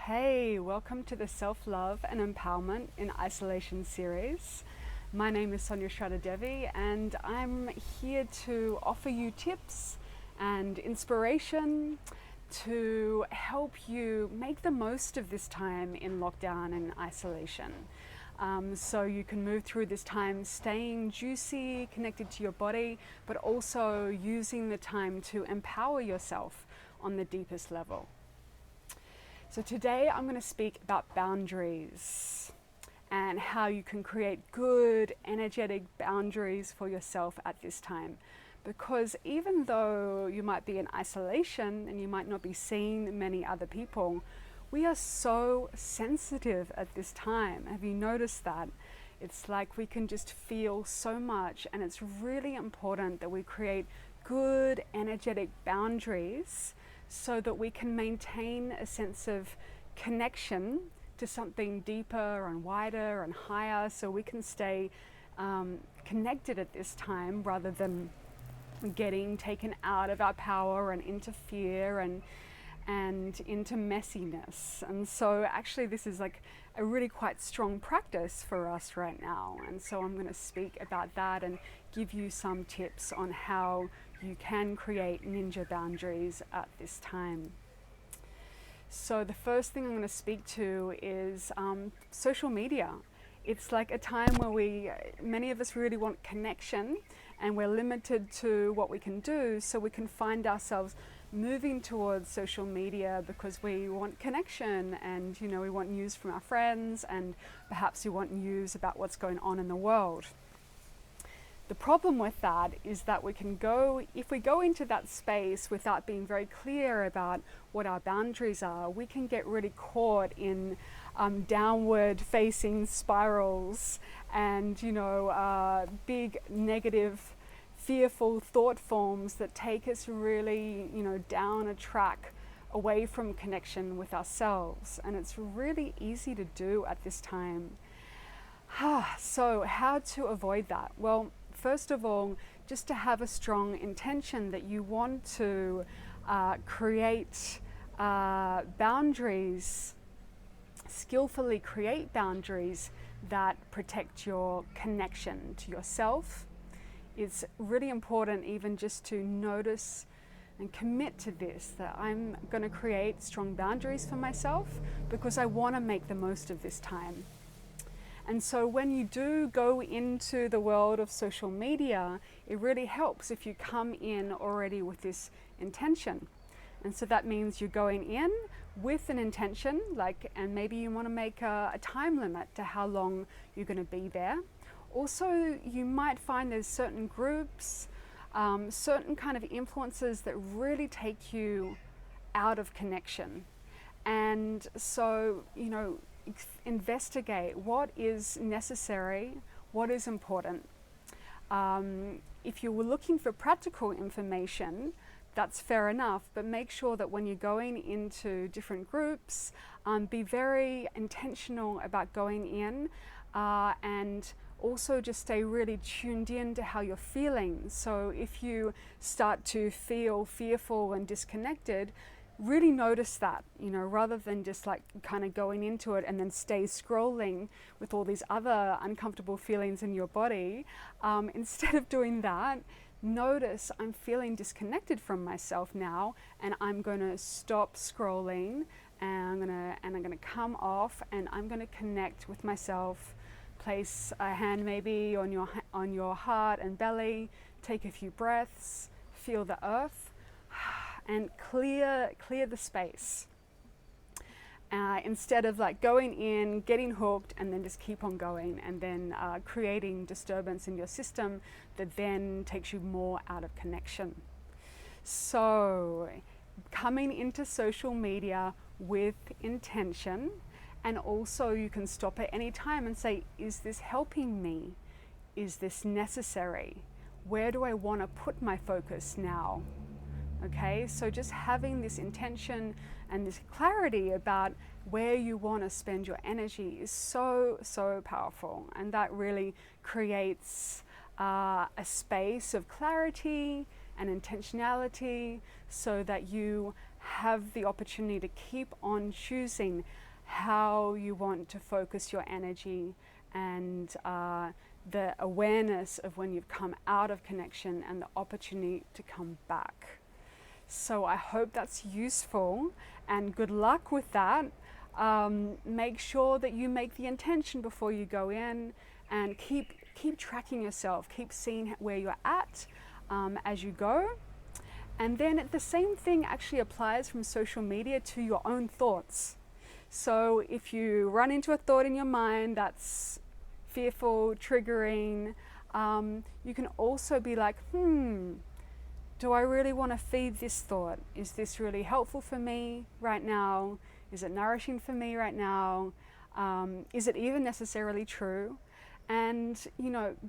Hey, welcome to the Self-Love and Empowerment in Isolation series. My name is Sonja Shradha Devi, and I'm here to offer you tips and inspiration to help you make the most of this time in lockdown and isolation. So you can move through this time staying juicy, connected to your body, but also using the time to empower yourself on the deepest level. So today I'm going to speak about boundaries and how you can create good, energetic boundaries for yourself at this time. Because even though you might be in isolation and you might not be seeing many other people, we are so sensitive at this time. Have you noticed that? It's like we can just feel so much, and it's really important that we create good, energetic boundaries so that we can maintain a sense of connection to something deeper and wider and higher, so we can stay connected at this time rather than getting taken out of our power and into fear and into messiness. And so actually this is like a really quite strong practice for us right now, and so I'm going to speak about that and give you some tips on how you can create ninja boundaries at this time. So the first thing I'm going to speak to is social media. It's like a time where many of us really want connection, and we're limited to what we can do, so we can find ourselves moving towards social media because we want connection, and we want news from our friends, and perhaps we want news about what's going on in the world. The problem with that is that if we go into that space without being very clear about what our boundaries are, we can get really caught in downward facing spirals and big negative fearful thought forms that take us really down a track away from connection with ourselves, and it's really easy to do at this time. So how to avoid that? Well, first of all, just to have a strong intention that you want to create boundaries, skillfully create boundaries that protect your connection to yourself. It's really important even just to notice and commit to this, that I'm going to create strong boundaries for myself because I want to make the most of this time. And so when you do go into the world of social media, it really helps if you come in already with this intention. And so that means you're going in with an intention, and maybe you want to make a time limit to how long you're going to be there. Also, you might find there's certain groups, certain kind of influences that really take you out of connection. And so, investigate what is necessary, what is important. If you were looking for practical information, that's fair enough, but make sure that when you're going into different groups, be very intentional about going in, and also just stay really tuned in to how you're feeling. So if you start to feel fearful and disconnected, really notice that, rather than just kind of going into it and then stay scrolling with all these other uncomfortable feelings in your body. Instead of doing that, notice I'm feeling disconnected from myself now, and I'm going to stop scrolling, and I'm going to come off, and I'm going to connect with myself. Place a hand maybe on your heart and belly, take a few breaths, feel the earth, and clear the space. Instead of going in, getting hooked, and then just keep on going, and then creating disturbance in your system that then takes you more out of connection. So coming into social media with intention, and also you can stop at any time and say, is this helping me? Is this necessary? Where do I want to put my focus now? Okay, so just having this intention and this clarity about where you want to spend your energy is so powerful, and that really creates a space of clarity and intentionality so that you have the opportunity to keep on choosing how you want to focus your energy, and the awareness of when you've come out of connection and the opportunity to come back. So I hope that's useful, and good luck with that. Make sure that you make the intention before you go in, and keep tracking yourself, keep seeing where you're at as you go. And then the same thing actually applies from social media to your own thoughts. So if you run into a thought in your mind that's fearful, triggering, you can also be like, do I really want to feed this thought? Is this really helpful for me right now? Is it nourishing for me right now? Is it even necessarily true? And,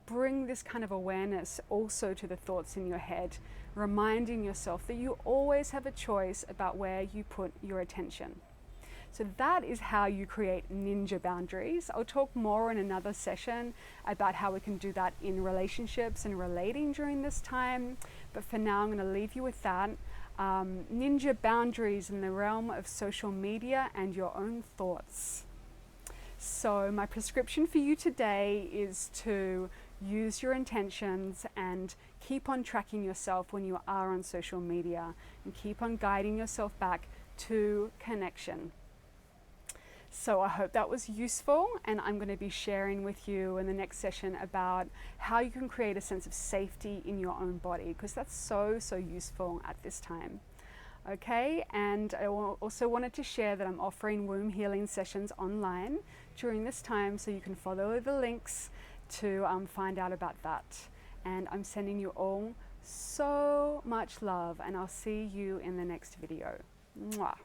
bring this kind of awareness also to the thoughts in your head, reminding yourself that you always have a choice about where you put your attention. So that is how you create ninja boundaries. I'll talk more in another session about how we can do that in relationships and relating during this time. But for now, I'm going to leave you with that. Ninja boundaries in the realm of social media and your own thoughts. So my prescription for you today is to use your intentions and keep on tracking yourself when you are on social media, and keep on guiding yourself back to connection. So I hope that was useful, and I'm going to be sharing with you in the next session about how you can create a sense of safety in your own body, because that's so useful at this time. Okay, and I also wanted to share that I'm offering womb healing sessions online during this time, so you can follow the links to find out about that. And I'm sending you all so much love, and I'll see you in the next video. Mwah.